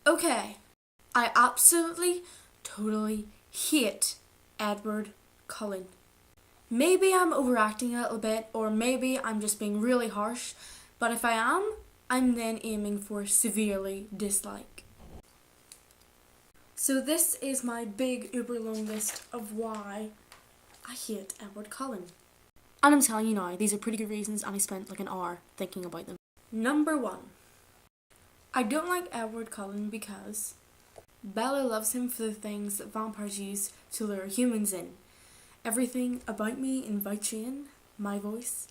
Okay, I absolutely, totally hate Edward Cullen. Maybe I'm overacting a little bit, or maybe I'm just being really harsh, but if I am, I'm then aiming for severely dislike. So this is my big uber long list of why I hate Edward Cullen. And I'm telling you now, these are pretty good reasons, and I spent like an hour thinking about them. Number 1. I don't like Edward Cullen because Bella loves him for the things that vampires use to lure humans in. Everything about me invites you in. My voice,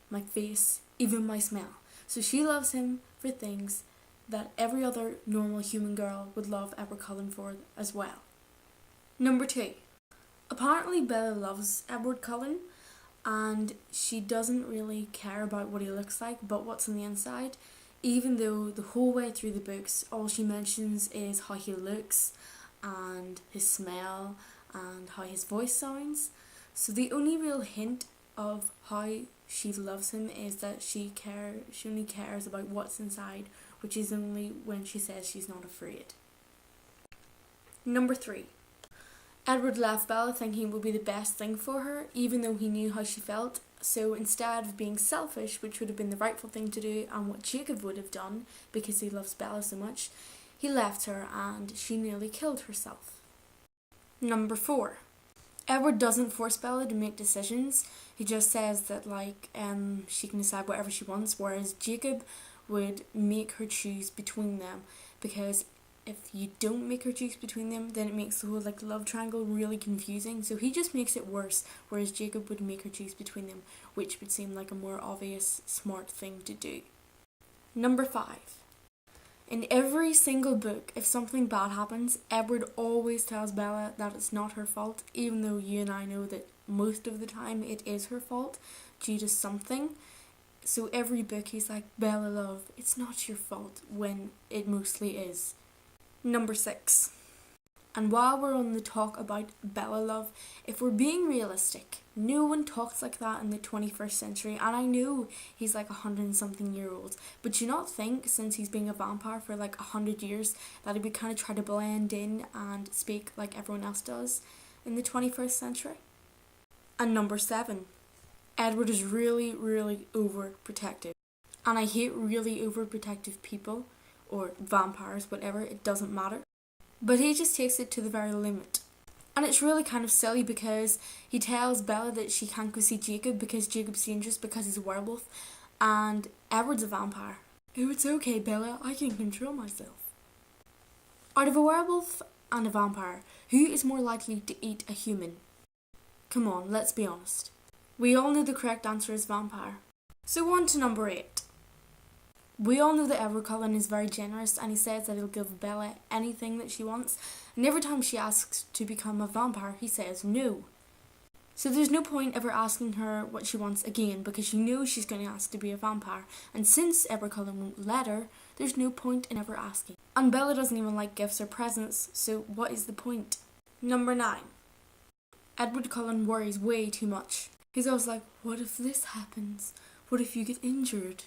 my face, even my smell. So she loves him for things that every other normal human girl would love Edward Cullen for as well. Number 2. Apparently Bella loves Edward Cullen and she doesn't really care about what he looks like but what's on the inside, even though the whole way through the books all she mentions is how he looks and his smell and how his voice sounds. So the only real hint of how she loves him is that she only cares about what's inside, which is only when she says she's not afraid. Number 3. Edward left Bella thinking it would be the best thing for her, even though he knew how she felt. So instead of being selfish, which would have been the rightful thing to do and what Jacob would have done because he loves Bella so much, he left her and she nearly killed herself. Number 4. Edward doesn't force Bella to make decisions. He just says that she can decide whatever she wants, whereas Jacob would make her choose between them, because if you don't make her choose between them, then it makes the whole love triangle really confusing. So he just makes it worse, whereas Jacob would make her choose between them, which would seem like a more obvious, smart thing to do. Number 5. In every single book, if something bad happens, Edward always tells Bella that it's not her fault, even though you and I know that most of the time it is her fault due to something. So every book he's like, Bella love, it's not your fault, when it mostly is. Number 6. And while we're on the talk about Bella love, if we're being realistic, no one talks like that in the 21st century, and I know he's 100 and something year old, but do you not think, since he's been a vampire for 100 years, that he would kind of try to blend in and speak like everyone else does in the 21st century? And number 7. Edward is really, really overprotective. And I hate really overprotective people, or vampires, whatever, it doesn't matter. But he just takes it to the very limit. And it's really kind of silly because he tells Bella that she can't go see Jacob because Jacob's dangerous because he's a werewolf, and Edward's a vampire. Oh, it's okay, Bella, I can control myself. Out of a werewolf and a vampire, who is more likely to eat a human? Come on, let's be honest. We all know the correct answer is vampire. So on to number 8. We all know that Edward Cullen is very generous, and he says that he'll give Bella anything that she wants, and every time she asks to become a vampire, he says no. So there's no point ever asking her what she wants again, because you know she's going to ask to be a vampire, and since Edward Cullen won't let her, there's no point in ever asking. And Bella doesn't even like gifts or presents, so what is the point? Number 9. Edward Cullen worries way too much. He's always like, what if this happens? What if you get injured?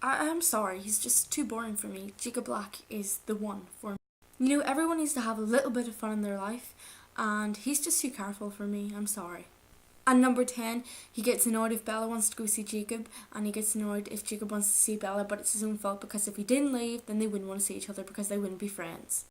I'm sorry, he's just too boring for me. Jacob Black is the one for me. You know, everyone needs to have a little bit of fun in their life, and he's just too careful for me. I'm sorry. And number 10, he gets annoyed if Bella wants to go see Jacob, and he gets annoyed if Jacob wants to see Bella, but it's his own fault because if he didn't leave, then they wouldn't want to see each other because they wouldn't be friends.